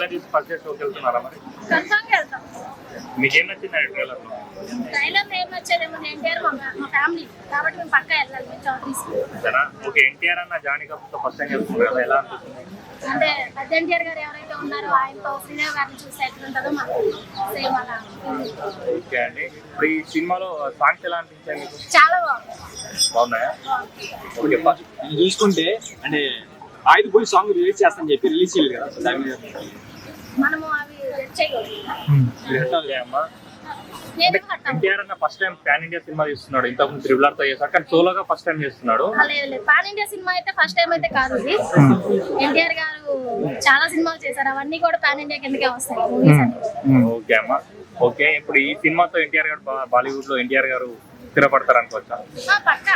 Trailer చూసి first day షోకి వెళ్తున్నారా మరి? కన్ఫర్మ్ వెళ్తాం. మీకేం నచ్చింది ట్రైలర్ లో? ట్రైలర్ ఏం నచ్చేదేమో ఎన్టీఆర్ మా ఫ్యామిలీ కాబట్టి మేము పక్కా వెళ్ళాలి. మేము చౌదరీస్ ఓకే. ఎన్టీఆర్ అన్న జానీ కపూర్తో ఫస్ట్ టైం వెళ్తున్నారు కదా, ఎలా అనిపిస్తుంది? అంటే పెద్ద ఎన్టీఆర్ గారు ఎవరైతే ఉన్నారో ఆయనతో శ్రీదేవి గారిని చూస్తే ఎట్లుంటుందో మాకు సేమ్ అలా. ఓకే అండి. ఇప్పుడు ఈ సినిమాలో సాంగ్స్ ఎలా అనిపించాయి మీకు? చాలా బాగుంది. బాగున్నాయా? ఓకే. నేను చూసుకుంటే అంటే ఆయుధ పూజ సాంగ్ రిలీజ్ చేస్తానని చెప్పి రిలీజ్ చేయలేదు కదా, సో దాని మీద మనము అవి చేయగలం. అమ్మా, ఎన్టీఆర్ అన్న first time pan India cinema చేస్తున్నాడు. ఇంతకుముందు త్రిబుల్ తో చేశాడు, కానీ సోలోగా ఫస్ట్ టైం చేస్తున్నాడు. లేదు, పాన్ ఇండియా సినిమా అయితే ఫస్ట్ టైం అయితే కాదు. ఇది ఎన్టీఆర్ గారు చాలా సినిమాలు చేశారు, అవన్నీ కూడా పాన్ ఇండియా కిందకే వస్తాయి మూవీస్ అన్ని. ఓకే అమ్మా. ఓకే. ఇప్పుడు ఈ సినిమాతో ఎన్టీఆర్ గారు బాలీవుడ్ లో ఎన్టీఆర్ గారు స్థిరపడతారు అనుకోవచ్చా? పక్కా.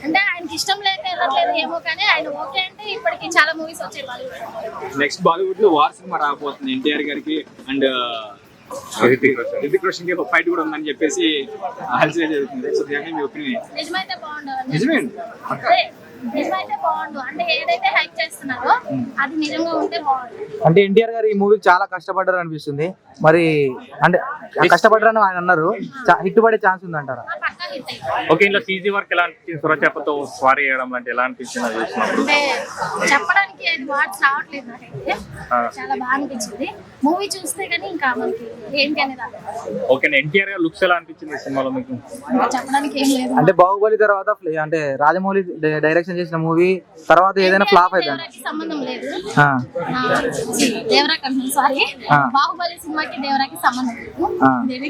అంటే ఆయనకి ఇష్టం లేక వెళ్ళట్లేదు ఏమో, కానీ ఆయన ఓకే అంటే ఇప్పటికి చాలా మూవీస్ వచ్చాయి బాలీవుడ్. నెక్స్ట్ బాలీవుడ్ లో వార్ సినిమా రాబోతుంది ఎన్టీఆర్ గారికి అండ్ రితిక్ రోషన్ కి ఒక ఫైట్ కూడా ఉందని చెప్పేసి హల్చల్ జరుగుతుంది. సో దాని మీ ఒపీనియన్? నిజమైతే బాగుండదు. నిజమే. నిజమైతే బాగుండు. అంటే ఏదైతే హైప్ చేస్తున్నారో అది నిజంగా ఉంటే బాగుండు. అంటే ఎన్టీఆర్ గారు ఈ మూవీకి చాలా కష్టపడ్డారు అనిపిస్తుంది. మరి అంటే కష్టపడ్డారని ఆయన అన్నారు, హిట్ పడే ఛాన్స్ ఉందంటారా? పక్కా హిట్ అయ్యింది. ఓకే. ఇందులో సీజీ వర్క్ ఎలా అనిపించింది? సురచేపతో స్వారీ చేయడం అంటే ఎలా అనిపించింది చూసినప్పుడు? అంటే చెప్పడానికి అది వర్డ్స్ రావట్లేదు నాకైతే. చాలా బాగా అనిపించింది. మూవీ చూస్తే కానీ ఇంకా మనకి ఏంటి అనేది అర్థం. ఓకే. ఎన్టీఆర్ గారు లుక్స్ ఎలా అనిపించింది ఈ సినిమాలో మీకు? చెప్పడానికి ఏం లేదు. అంటే బాహుబలి తర్వాత అంటే రాజమౌళి డైరెక్షన్ చేసిన మూవీ తర్వాత ఏదైనా ఫ్లాప్ అయితే సంబంధం లేదు. దేవరాకి అంటున్నాను, సారీ. బాహుబలి సినిమాకి దేవరాకి సంబంధం లేదు.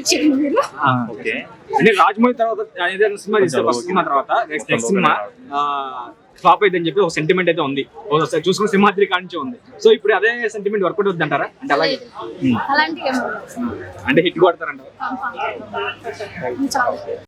ఓకే. అంటే రాజమౌళి తర్వాత ఏదైనా సినిమా తీస్తే ఫస్ట్ సినిమా తర్వాత నెక్స్ట్ సినిమా ఫ్లాప్ అయితే అని చెప్పి ఒక సెంటిమెంట్ అయితే ఉంది. ఒకసారి చూసుకున్న సింహాద్రి కానించే ఉంది. సో ఇప్పుడు అదే సెంటిమెంట్ వర్కౌట్ అవుతుంది అంటారా? అంటే అలాగే అలాంటి అంటే హిట్ కొడతారంటారా? చాలా